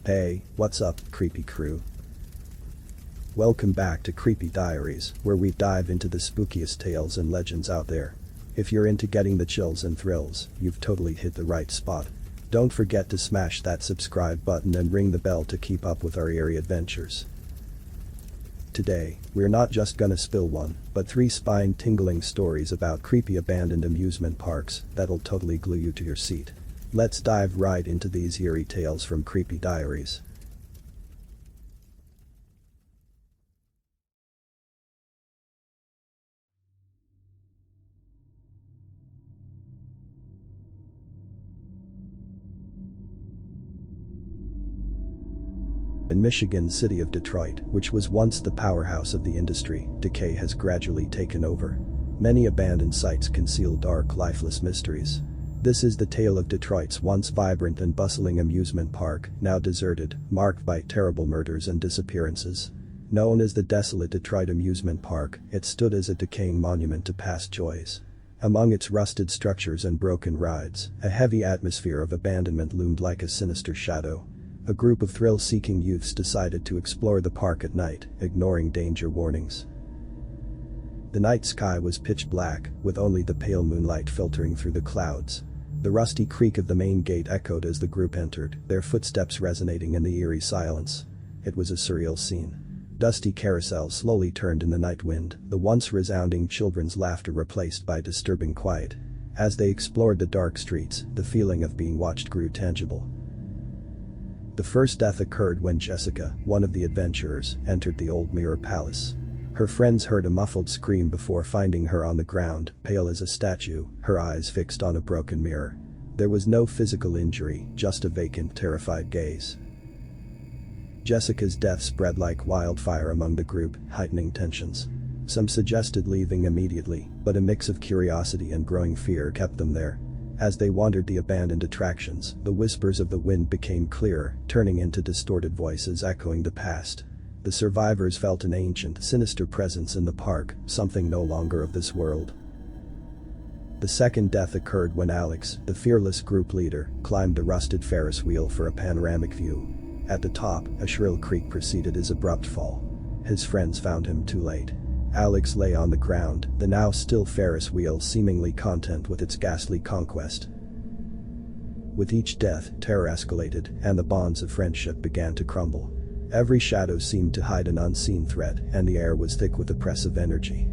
Hey, what's up, creepy crew? Welcome back to Creepy Diaries, where we dive into the spookiest tales and legends out there. If you're into getting the chills and thrills, you've totally hit the right spot. Don't forget to smash that subscribe button and ring the bell to keep up with our eerie adventures. Today, we're not just gonna spill one, but 3 spine-tingling stories about creepy abandoned amusement parks that'll totally glue you to your seat. Let's dive right into these eerie tales from Creepy Diaries. In Michigan's city of Detroit, which was once the powerhouse of the industry, decay has gradually taken over. Many abandoned sites conceal dark, lifeless mysteries. This is the tale of Detroit's once vibrant and bustling amusement park, now deserted, marked by terrible murders and disappearances. Known as the desolate Detroit Amusement Park, it stood as a decaying monument to past joys. Among its rusted structures and broken rides, a heavy atmosphere of abandonment loomed like a sinister shadow. A group of thrill-seeking youths decided to explore the park at night, ignoring danger warnings. The night sky was pitch black, with only the pale moonlight filtering through the clouds. The rusty creak of the main gate echoed as the group entered, their footsteps resonating in the eerie silence. It was a surreal scene. Dusty carousels slowly turned in the night wind, the once resounding children's laughter replaced by disturbing quiet. As they explored the dark streets, the feeling of being watched grew tangible. The first death occurred when Jessica, one of the adventurers, entered the old mirror palace. Her friends heard a muffled scream before finding her on the ground, pale as a statue, her eyes fixed on a broken mirror. There was no physical injury, just a vacant, terrified gaze. Jessica's death spread like wildfire among the group, heightening tensions. Some suggested leaving immediately, but a mix of curiosity and growing fear kept them there. As they wandered the abandoned attractions, the whispers of the wind became clearer, turning into distorted voices echoing the past. The survivors felt an ancient, sinister presence in the park, something no longer of this world. The second death occurred when Alex, the fearless group leader, climbed the rusted Ferris wheel for a panoramic view. At the top, a shrill creak preceded his abrupt fall. His friends found him too late. Alex lay on the ground, the now still Ferris wheel seemingly content with its ghastly conquest. With each death, terror escalated, and the bonds of friendship began to crumble. Every shadow seemed to hide an unseen threat, and the air was thick with oppressive energy.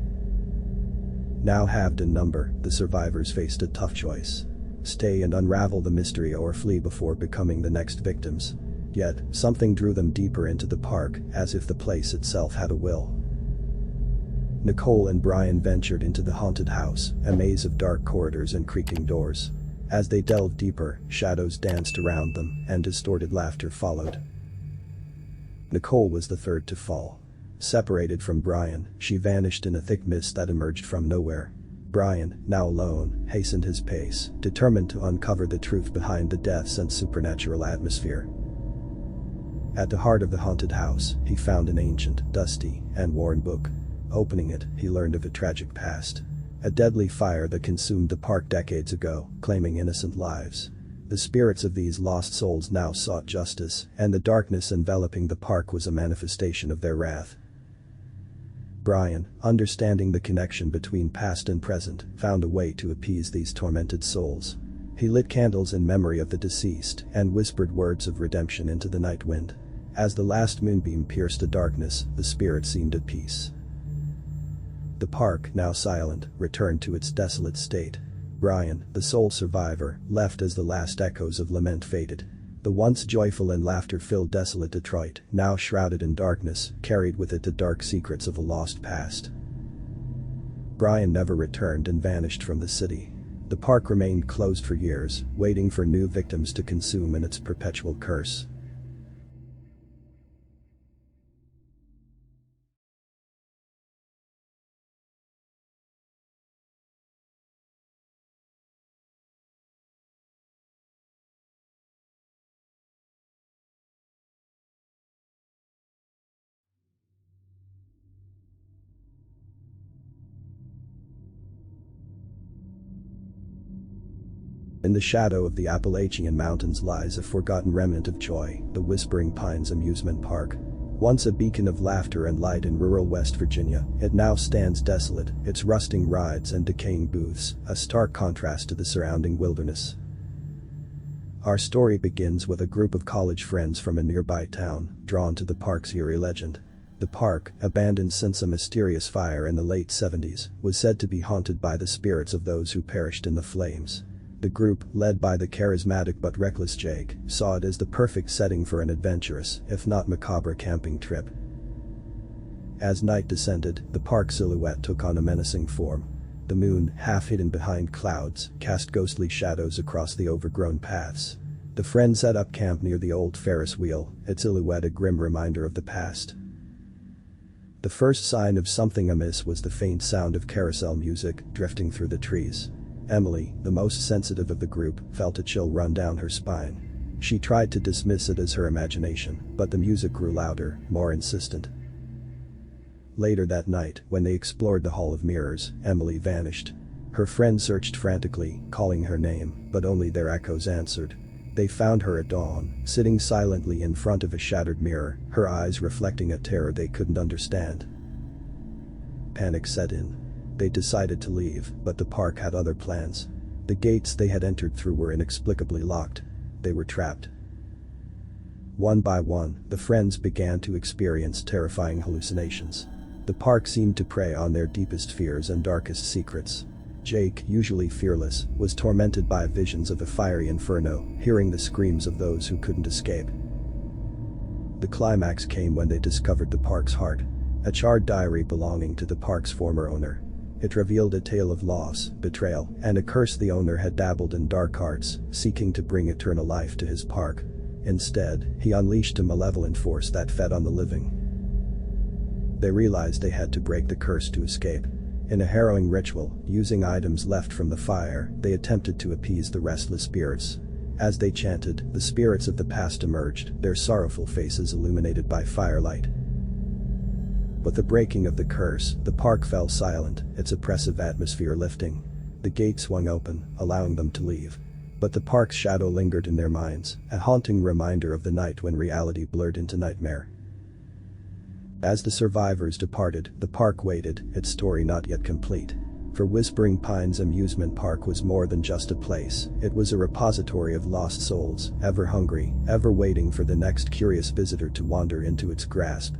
Now halved in number, the survivors faced a tough choice. Stay and unravel the mystery or flee before becoming the next victims. Yet, something drew them deeper into the park, as if the place itself had a will. Nicole and Brian ventured into the haunted house, a maze of dark corridors and creaking doors. As they delved deeper, shadows danced around them, and distorted laughter followed. Nicole was the third to fall. Separated from Brian, she vanished in a thick mist that emerged from nowhere. Brian, now alone, hastened his pace, determined to uncover the truth behind the deaths and supernatural atmosphere. At the heart of the haunted house, he found an ancient, dusty, and worn book. Opening it, he learned of a tragic past. A deadly fire that consumed the park decades ago, claiming innocent lives. The spirits of these lost souls now sought justice, and the darkness enveloping the park was a manifestation of their wrath. Brian, understanding the connection between past and present, found a way to appease these tormented souls. He lit candles in memory of the deceased and whispered words of redemption into the night wind. As the last moonbeam pierced the darkness, the spirit seemed at peace. The park, now silent, returned to its desolate state. Brian, the sole survivor, left as the last echoes of lament faded. The once joyful and laughter-filled desolate Detroit, now shrouded in darkness, carried with it the dark secrets of a lost past. Brian never returned and vanished from the city. The park remained closed for years, waiting for new victims to consume in its perpetual curse. In the shadow of the Appalachian Mountains lies a forgotten remnant of joy, the Whispering Pines Amusement Park. Once a beacon of laughter and light in rural West Virginia, it now stands desolate, its rusting rides and decaying booths, a stark contrast to the surrounding wilderness. Our story begins with a group of college friends from a nearby town, drawn to the park's eerie legend. The park, abandoned since a mysterious fire in the late 70s, was said to be haunted by the spirits of those who perished in the flames. The group, led by the charismatic but reckless Jake, saw it as the perfect setting for an adventurous, if not macabre camping trip. As night descended, the park silhouette took on a menacing form. The moon, half hidden behind clouds, cast ghostly shadows across the overgrown paths. The friends set up camp near the old Ferris wheel, its silhouette a grim reminder of the past. The first sign of something amiss was the faint sound of carousel music drifting through the trees. Emily, the most sensitive of the group, felt a chill run down her spine. She tried to dismiss it as her imagination, but the music grew louder, more insistent. Later that night, when they explored the Hall of Mirrors, Emily vanished. Her friends searched frantically, calling her name, but only their echoes answered. They found her at dawn, sitting silently in front of a shattered mirror, her eyes reflecting a terror they couldn't understand. Panic set in. They decided to leave, but the park had other plans. The gates they had entered through were inexplicably locked. They were trapped. One by one, the friends began to experience terrifying hallucinations. The park seemed to prey on their deepest fears and darkest secrets. Jake, usually fearless, was tormented by visions of a fiery inferno, hearing the screams of those who couldn't escape. The climax came when they discovered the park's heart, a charred diary belonging to the park's former owner. It revealed a tale of loss, betrayal, and a curse the owner had dabbled in dark arts, seeking to bring eternal life to his park. Instead, he unleashed a malevolent force that fed on the living. They realized they had to break the curse to escape. In a harrowing ritual, using items left from the fire, they attempted to appease the restless spirits. As they chanted, the spirits of the past emerged, their sorrowful faces illuminated by firelight. With the breaking of the curse, the park fell silent, its oppressive atmosphere lifting. The gate swung open, allowing them to leave. But the park's shadow lingered in their minds, a haunting reminder of the night when reality blurred into nightmare. As the survivors departed, the park waited, its story not yet complete. For Whispering Pines Amusement Park was more than just a place, it was a repository of lost souls, ever hungry, ever waiting for the next curious visitor to wander into its grasp.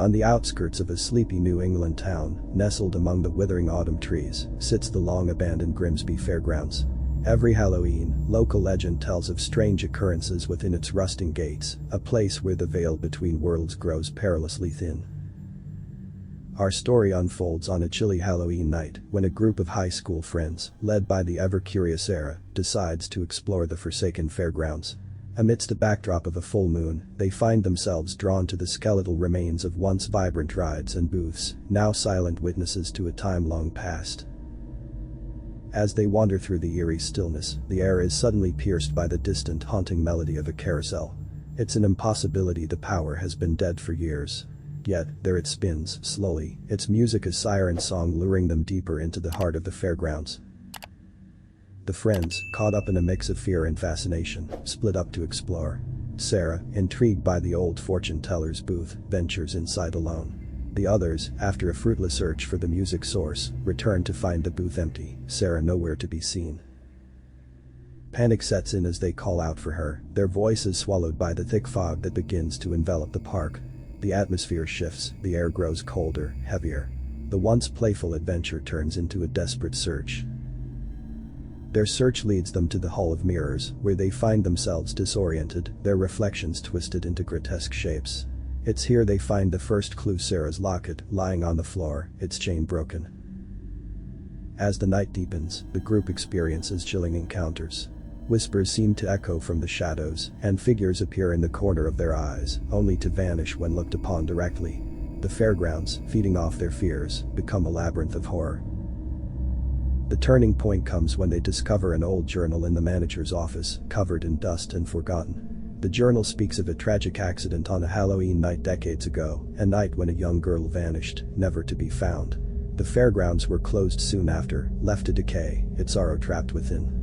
On the outskirts of a sleepy New England town, nestled among the withering autumn trees, sits the long-abandoned Grimsby Fairgrounds. Every Halloween, local legend tells of strange occurrences within its rusting gates, a place where the veil between worlds grows perilously thin. Our story unfolds on a chilly Halloween night, when a group of high school friends, led by the ever-curious Sarah, decides to explore the forsaken fairgrounds. Amidst a backdrop of a full moon, they find themselves drawn to the skeletal remains of once vibrant rides and booths, now silent witnesses to a time long past. As they wander through the eerie stillness, the air is suddenly pierced by the distant haunting melody of a carousel. It's an impossibility, the power has been dead for years. Yet, there it spins, slowly, its music a siren song luring them deeper into the heart of the fairgrounds. The friends, caught up in a mix of fear and fascination, split up to explore. Sarah, intrigued by the old fortune teller's booth, ventures inside alone. The others, after a fruitless search for the music source, return to find the booth empty, Sarah nowhere to be seen. Panic sets in as they call out for her, their voices swallowed by the thick fog that begins to envelop the park. The atmosphere shifts, the air grows colder, heavier. The once playful adventure turns into a desperate search. Their search leads them to the Hall of Mirrors, where they find themselves disoriented, their reflections twisted into grotesque shapes. It's here they find the first clue, Sarah's locket, lying on the floor, its chain broken. As the night deepens, the group experiences chilling encounters. Whispers seem to echo from the shadows, and figures appear in the corner of their eyes, only to vanish when looked upon directly. The fairgrounds, feeding off their fears, become a labyrinth of horror. The turning point comes when they discover an old journal in the manager's office, covered in dust and forgotten. The journal speaks of a tragic accident on a Halloween night decades ago, a night when a young girl vanished, never to be found. The fairgrounds were closed soon after, left to decay, its sorrow trapped within.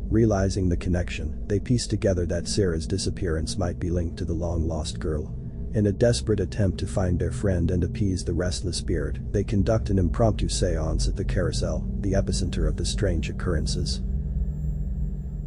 Realizing the connection, they piece together that Sarah's disappearance might be linked to the long-lost girl. In a desperate attempt to find their friend and appease the restless spirit, they conduct an impromptu seance at the carousel, the epicenter of the strange occurrences.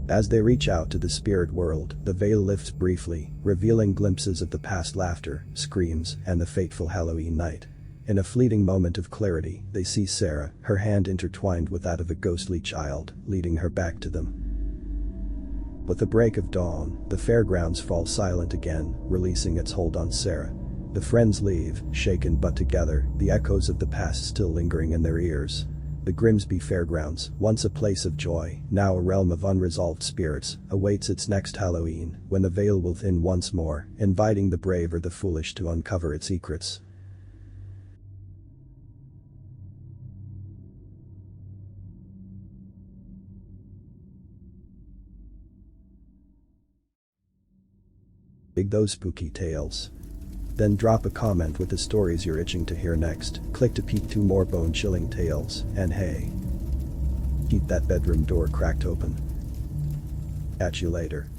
As they reach out to the spirit world, the veil lifts briefly, revealing glimpses of the past laughter, screams, and the fateful Halloween night. In a fleeting moment of clarity, they see Sarah, her hand intertwined with that of a ghostly child, leading her back to them. With the break of dawn, the fairgrounds fall silent again, releasing its hold on Sarah. The friends leave, shaken but together, the echoes of the past still lingering in their ears. The Grimsby Fairgrounds, once a place of joy, now a realm of unresolved spirits, awaits its next Halloween, when the veil will thin once more, inviting the brave or the foolish to uncover its secrets. Dig those spooky tales. Then drop a comment with the stories you're itching to hear next. Click to peek 2 more bone-chilling tales, and hey, keep that bedroom door cracked open. Catch you later.